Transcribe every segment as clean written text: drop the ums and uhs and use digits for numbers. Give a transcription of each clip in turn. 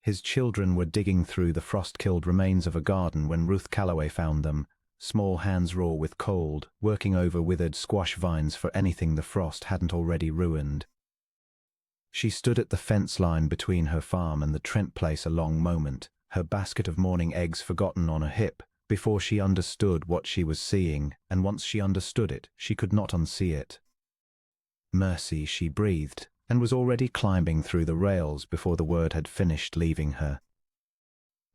His children were digging through the frost-killed remains of a garden when Ruth Calloway found them, small hands raw with cold, working over withered squash vines for anything the frost hadn't already ruined. She stood at the fence line between her farm and the Trent place a long moment, her basket of morning eggs forgotten on her hip, before she understood what she was seeing, and once she understood it, she could not unsee it. Mercy, she breathed, and was already climbing through the rails before the word had finished leaving her.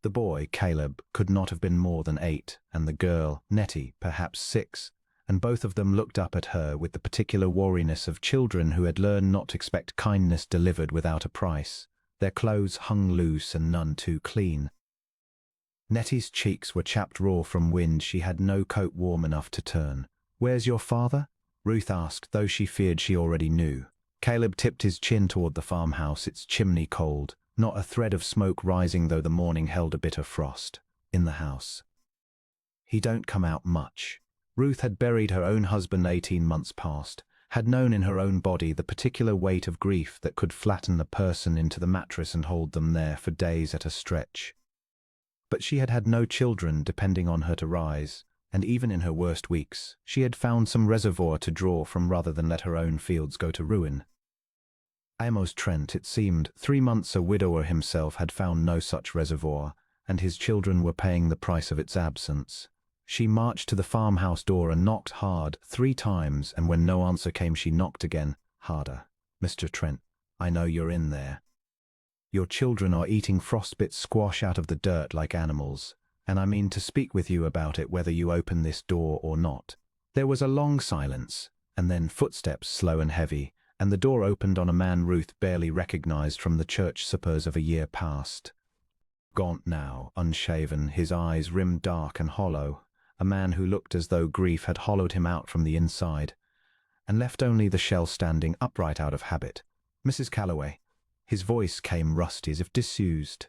The boy, Caleb, could not have been more than 8, and the girl, Nettie, perhaps 6, and both of them looked up at her with the particular wariness of children who had learned not to expect kindness delivered without a price. Their clothes hung loose and none too clean. Nettie's cheeks were chapped raw from wind. She had no coat warm enough to turn. "Where's your father?" Ruth asked, though she feared she already knew. Caleb tipped his chin toward the farmhouse, its chimney cold, not a thread of smoke rising though the morning held a bitter frost. In the house. "He don't come out much." Ruth had buried her own husband 18 months past, had known in her own body the particular weight of grief that could flatten a person into the mattress and hold them there for days at a stretch. But she had had no children depending on her to rise, and even in her worst weeks, she had found some reservoir to draw from rather than let her own fields go to ruin. Amos Trent, it seemed, 3 months a widower himself, had found no such reservoir, and his children were paying the price of its absence. She marched to the farmhouse door and knocked hard 3 times, and when no answer came she knocked again, harder. "Mr. Trent, I know you're in there. Your children are eating frostbit squash out of the dirt like animals, and I mean to speak with you about it whether you open this door or not." There was a long silence, and then footsteps slow and heavy, and the door opened on a man Ruth barely recognized from the church suppers of a year past. Gaunt now, unshaven, his eyes rimmed dark and hollow, a man who looked as though grief had hollowed him out from the inside, and left only the shell standing upright out of habit. "Mrs. Calloway." His voice came rusty, as if disused.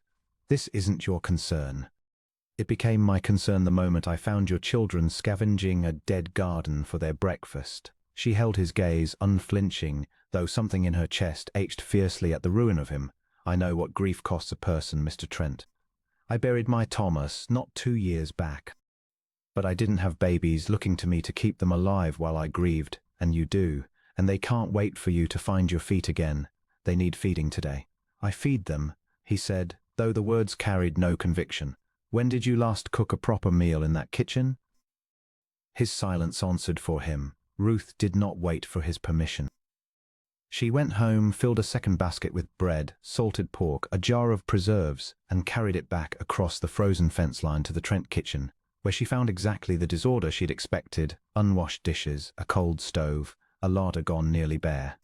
"This isn't your concern. It became my concern the moment I found your children scavenging a dead garden for their breakfast." She held his gaze, unflinching, though something in her chest ached fiercely at the ruin of him. "I know what grief costs a person, Mr. Trent. I buried my Thomas not 2 years back. But I didn't have babies looking to me to keep them alive while I grieved, and you do, and they can't wait for you to find your feet again. They need feeding today." "I feed them," he said, though the words carried no conviction. "When did you last cook a proper meal in that kitchen?" His silence answered for him. Ruth did not wait for his permission. She went home, filled a second basket with bread, salted pork, a jar of preserves, and carried it back across the frozen fence line to the Trent kitchen, where she found exactly the disorder she'd expected: unwashed dishes, a cold stove, a larder gone nearly bare.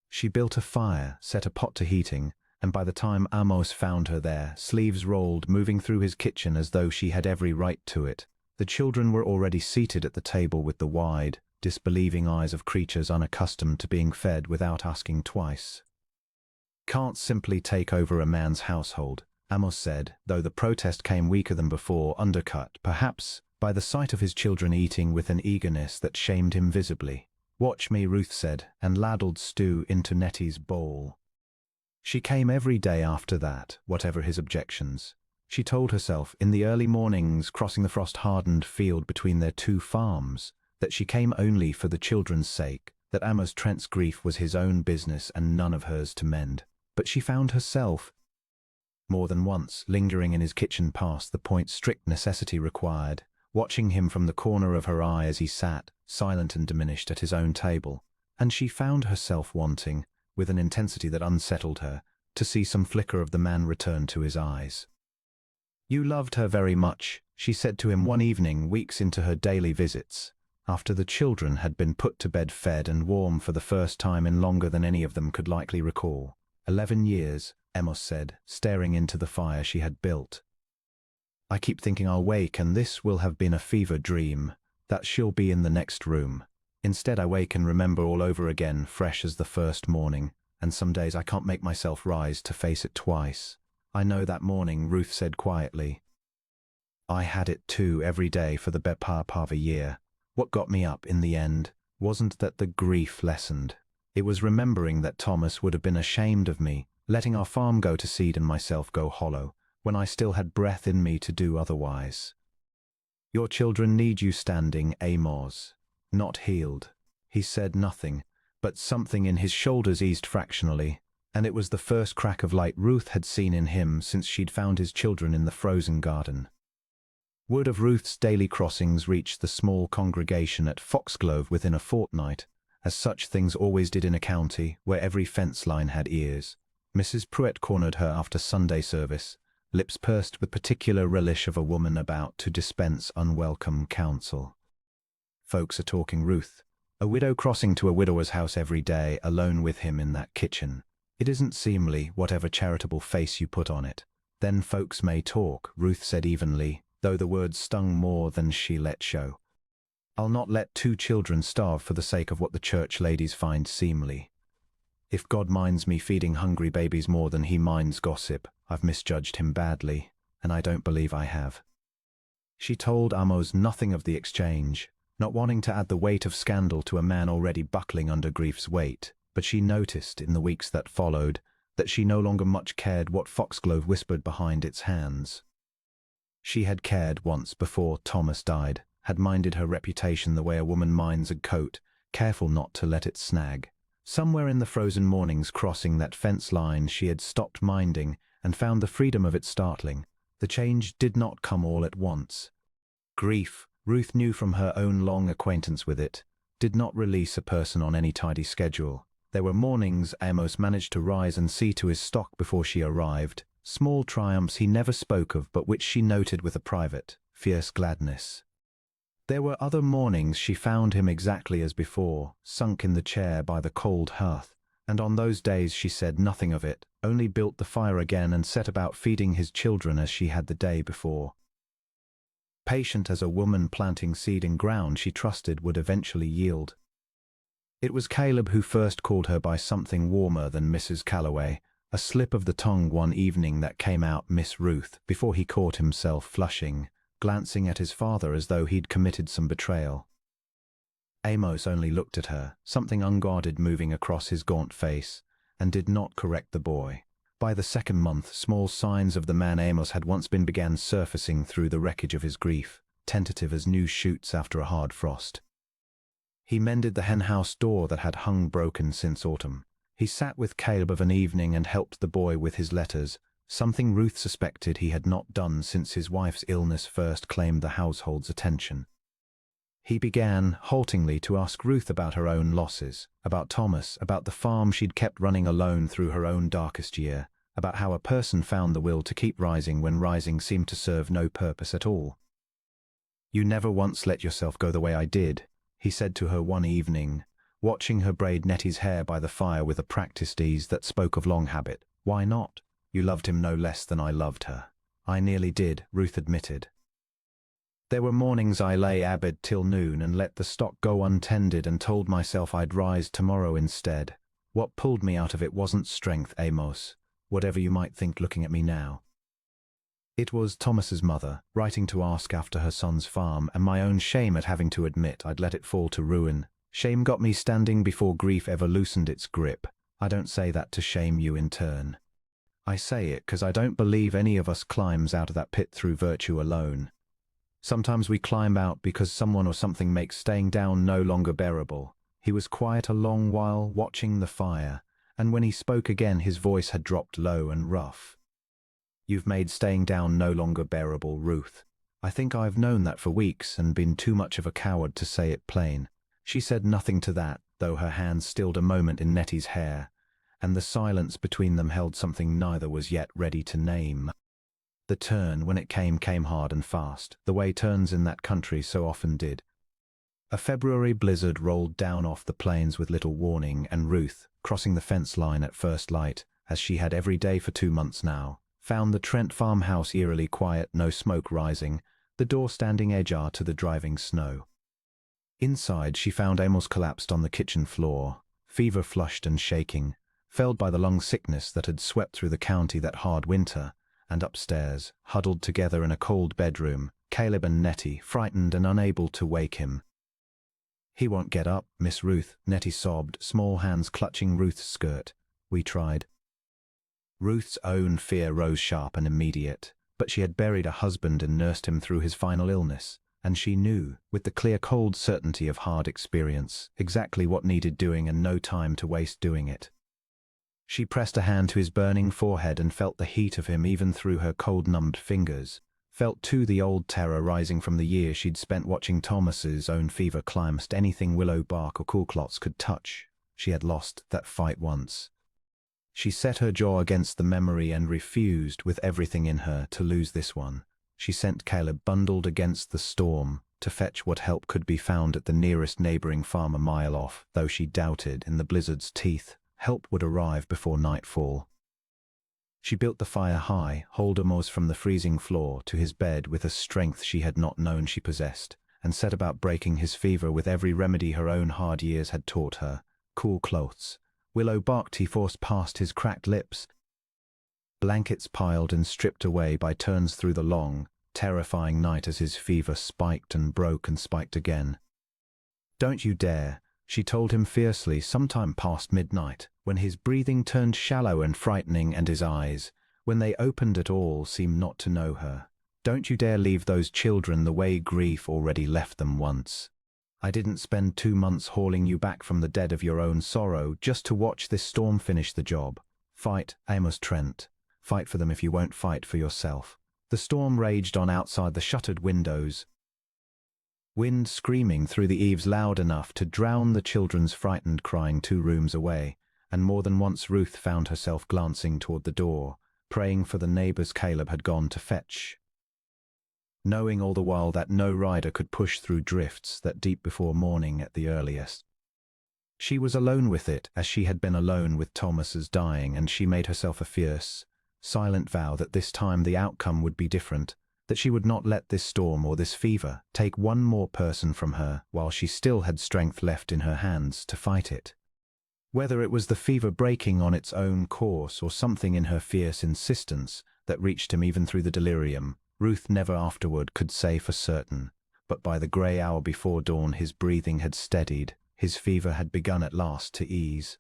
She built a fire, set a pot to heating, and by the time Amos found her there, sleeves rolled, moving through his kitchen as though she had every right to it, the children were already seated at the table with the wide, disbelieving eyes of creatures unaccustomed to being fed without asking twice. "Can't simply take over a man's household," Amos said, though the protest came weaker than before, undercut, perhaps, by the sight of his children eating with an eagerness that shamed him visibly. "Watch me," Ruth said, and ladled stew into Nettie's bowl. She came every day after that, whatever his objections. She told herself, in the early mornings crossing the frost-hardened field between their 2 farms, that she came only for the children's sake, that Amos Trent's grief was his own business and none of hers to mend. But she found herself, more than once, lingering in his kitchen past the point strict necessity required, watching him from the corner of her eye as he sat, silent and diminished, at his own table, and she found herself wanting, with an intensity that unsettled her, to see some flicker of the man return to his eyes. "You loved her very much," she said to him one evening, weeks into her daily visits, after the children had been put to bed, fed and warm for the first time in longer than any of them could likely recall. 11 years, Amos said, staring into the fire she had built. "I keep thinking I'll wake and this will have been a fever dream, that she'll be in the next room. Instead I wake and remember all over again, fresh as the first morning, and some days I can't make myself rise to face it twice." "I know that morning," Ruth said quietly. "I had it too, every day for the better part of a year. What got me up in the end wasn't that the grief lessened. It was remembering that Thomas would have been ashamed of me, letting our farm go to seed and myself go hollow, when I still had breath in me to do otherwise. Your children need you standing, Amos, not healed. He said nothing, but something in his shoulders eased fractionally, and it was the first crack of light Ruth had seen in him since she'd found his children in the frozen garden. Word of Ruth's daily crossings reached the small congregation at Foxglove within a fortnight, as such things always did in a county where every fence line had ears. Mrs. Pruitt cornered her after Sunday service, lips pursed with particular relish of a woman about to dispense unwelcome counsel. Folks are talking Ruth, a widow crossing to a widower's house every day, alone with him in that kitchen. It isn't seemly, whatever charitable face you put on it. Then folks may talk, Ruth said evenly, though the words stung more than she let show. I'll not let 2 children starve for the sake of what the church ladies find seemly. If God minds me feeding hungry babies more than he minds gossip, I've misjudged him badly, and I don't believe I have. She told Amos nothing of the exchange, not wanting to add the weight of scandal to a man already buckling under grief's weight, but she noticed in the weeks that followed that she no longer much cared what Foxglove whispered behind its hands. She had cared once before Thomas died, had minded her reputation the way a woman minds a coat, careful not to let it snag. Somewhere in the frozen mornings crossing that fence line she had stopped minding and found the freedom of it startling. The change did not come all at once. Grief, Ruth knew from her own long acquaintance with it, did not release a person on any tidy schedule. There were mornings Amos managed to rise and see to his stock before she arrived, small triumphs he never spoke of but which she noted with a private, fierce gladness. There were other mornings she found him exactly as before, sunk in the chair by the cold hearth, and on those days she said nothing of it, only built the fire again and set about feeding his children as she had the day before. Patient as a woman planting seed in ground she trusted would eventually yield. It was Caleb who first called her by something warmer than Mrs. Calloway, a slip of the tongue one evening that came out Miss Ruth, before he caught himself flushing, glancing at his father as though he'd committed some betrayal. Amos only looked at her, something unguarded moving across his gaunt face, and did not correct the boy. By the second month, small signs of the man Amos had once been began surfacing through the wreckage of his grief, tentative as new shoots after a hard frost. He mended the henhouse door that had hung broken since autumn. He sat with Caleb of an evening and helped the boy with his letters, something Ruth suspected he had not done since his wife's illness first claimed the household's attention. He began, haltingly, to ask Ruth about her own losses, about Thomas, about the farm she'd kept running alone through her own darkest year, about how a person found the will to keep rising when rising seemed to serve no purpose at all. "You never once let yourself go the way I did," he said to her one evening, watching her braid Nettie's hair by the fire with a practiced ease that spoke of long habit. "Why not? You loved him no less than I loved her." "I nearly did," Ruth admitted. "There were mornings I lay abed till noon and let the stock go untended and told myself I'd rise tomorrow instead. What pulled me out of it wasn't strength, Amos, whatever you might think looking at me now. It was Thomas's mother, writing to ask after her son's farm, and my own shame at having to admit I'd let it fall to ruin. Shame got me standing before grief ever loosened its grip. I don't say that to shame you in turn. I say it 'cause I don't believe any of us climbs out of that pit through virtue alone. Sometimes we climb out because someone or something makes staying down no longer bearable." He was quiet a long while, watching the fire, and when he spoke again his voice had dropped low and rough. "You've made staying down no longer bearable, Ruth. I think I've known that for weeks and been too much of a coward to say it plain." She said nothing to that, though her hands stilled a moment in Nettie's hair, and the silence between them held something neither was yet ready to name. The turn, when it came hard and fast, the way turns in that country so often did. A February blizzard rolled down off the plains with little warning, and Ruth, crossing the fence line at first light, as she had every day for 2 months now, found the Trent farmhouse eerily quiet, no smoke rising, the door standing ajar to the driving snow. Inside she found Amos collapsed on the kitchen floor, fever-flushed and shaking, felled by the lung sickness that had swept through the county that hard winter, and upstairs, huddled together in a cold bedroom, Caleb and Nettie, frightened and unable to wake him. "He won't get up, Miss Ruth," Nettie sobbed, small hands clutching Ruth's skirt. "We tried." Ruth's own fear rose sharp and immediate, but she had buried a husband and nursed him through his final illness, and she knew, with the clear cold certainty of hard experience, exactly what needed doing and no time to waste doing it. She pressed a hand to his burning forehead and felt the heat of him even through her cold-numbed fingers, felt too the old terror rising from the years she'd spent watching Thomas's own fever climb anything willow bark or cool clots could touch. She had lost that fight once. She set her jaw against the memory and refused, with everything in her, to lose this one. She sent Caleb bundled against the storm to fetch what help could be found at the nearest neighboring farm a mile off, though she doubted, in the blizzard's teeth, help would arrive before nightfall. She built the fire high, hauled Amos from the freezing floor to his bed with a strength she had not known she possessed, and set about breaking his fever with every remedy her own hard years had taught her. Cool cloths, willow bark tea forced past his cracked lips, blankets piled and stripped away by turns through the long, terrifying night as his fever spiked and broke and spiked again. "Don't you dare," she told him fiercely sometime past midnight, when his breathing turned shallow and frightening and his eyes, when they opened at all, seemed not to know her. "Don't you dare leave those children the way grief already left them once. I didn't spend 2 months hauling you back from the dead of your own sorrow just to watch this storm finish the job. Fight, Amos Trent. Fight for them if you won't fight for yourself." The storm raged on outside the shuttered windows, wind screaming through the eaves loud enough to drown the children's frightened crying 2 rooms away, and more than once Ruth found herself glancing toward the door, praying for the neighbors Caleb had gone to fetch, knowing all the while that no rider could push through drifts that deep before morning at the earliest. She was alone with it, as she had been alone with Thomas's dying, and she made herself a fierce, silent vow that this time the outcome would be different, that she would not let this storm or this fever take one more person from her while she still had strength left in her hands to fight it. Whether it was the fever breaking on its own course or something in her fierce insistence that reached him even through the delirium, Ruth never afterward could say for certain, but by the grey hour before dawn his breathing had steadied, his fever had begun at last to ease.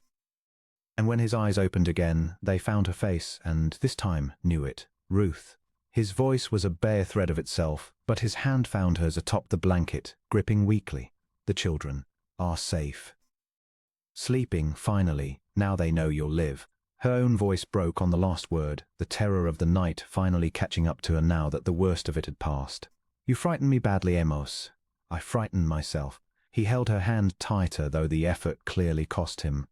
And when his eyes opened again, they found her face, and this time knew it, Ruth. His voice was a bare thread of itself, but his hand found hers atop the blanket, gripping weakly. "The children are safe. Sleeping, finally, now they know you'll live." Her own voice broke on the last word, the terror of the night finally catching up to her now that the worst of it had passed. "You frightened me badly, Amos." "I frightened myself." He held her hand tighter, though the effort clearly cost him.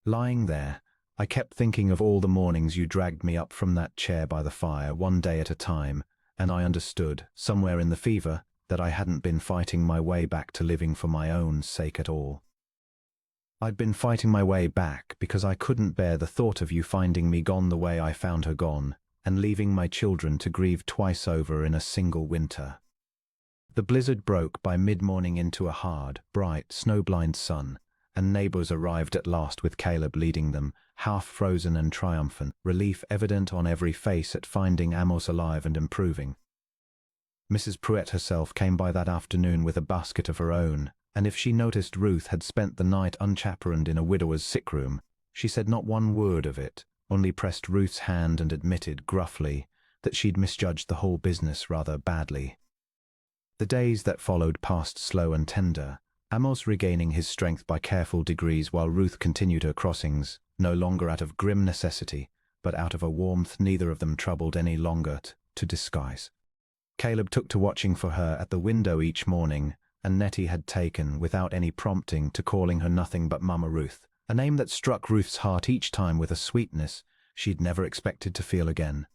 "Lying there, I kept thinking of all the mornings you dragged me up from that chair by the fire, one day at a time, and I understood, somewhere in the fever, that I hadn't been fighting my way back to living for my own sake at all. I'd been fighting my way back because I couldn't bear the thought of you finding me gone the way I found her gone, and leaving my children to grieve twice over in a single winter." The blizzard broke by mid-morning into a hard, bright, snow-blind sun, and neighbors arrived at last with Caleb leading them, half-frozen and triumphant, relief evident on every face at finding Amos alive and improving. Mrs. Pruett herself came by that afternoon with a basket of her own, and if she noticed Ruth had spent the night unchaperoned in a widower's sick room, she said not one word of it, only pressed Ruth's hand and admitted, gruffly, that she'd misjudged the whole business rather badly. The days that followed passed slow and tender, Amos regaining his strength by careful degrees while Ruth continued her crossings, no longer out of grim necessity, but out of a warmth neither of them troubled any longer to disguise. Caleb took to watching for her at the window each morning, and Nettie had taken, without any prompting, to calling her nothing but Mama Ruth, a name that struck Ruth's heart each time with a sweetness she'd never expected to feel again.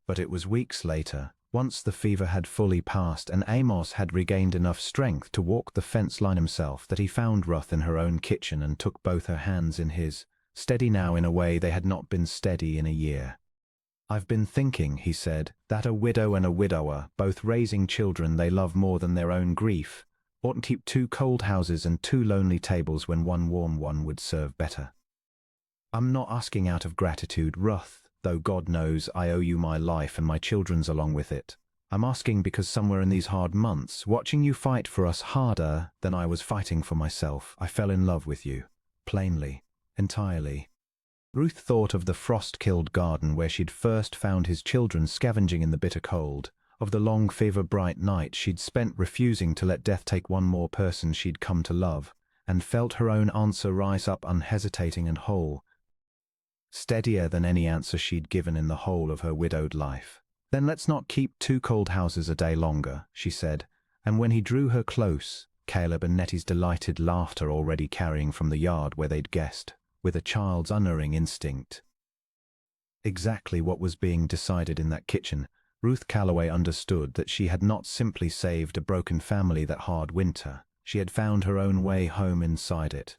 But it was weeks later, once the fever had fully passed and Amos had regained enough strength to walk the fence line himself, that he found Ruth in her own kitchen and took both her hands in his, steady now in a way they had not been steady in a year. "I've been thinking," he said, "that a widow and a widower, both raising children they love more than their own grief, oughtn't keep 2 cold houses and 2 lonely tables when one warm one would serve better. I'm not asking out of gratitude, Ruth, though God knows I owe you my life and my children's along with it. I'm asking because somewhere in these hard months, watching you fight for us harder than I was fighting for myself, I fell in love with you. Plainly. Entirely. Ruth thought of the frost-killed garden where she'd first found his children scavenging in the bitter cold, of the long fever-bright night she'd spent refusing to let death take one more person she'd come to love, and felt her own answer rise up unhesitating and whole, steadier than any answer she'd given in the whole of her widowed life. "Then let's not keep 2 cold houses a day longer," she said, and when he drew her close, Caleb and Nettie's delighted laughter already carrying from the yard where they'd guessed, with a child's unerring instinct, exactly what was being decided in that kitchen. Ruth Calloway understood that she had not simply saved a broken family that hard winter. She had found her own way home inside it.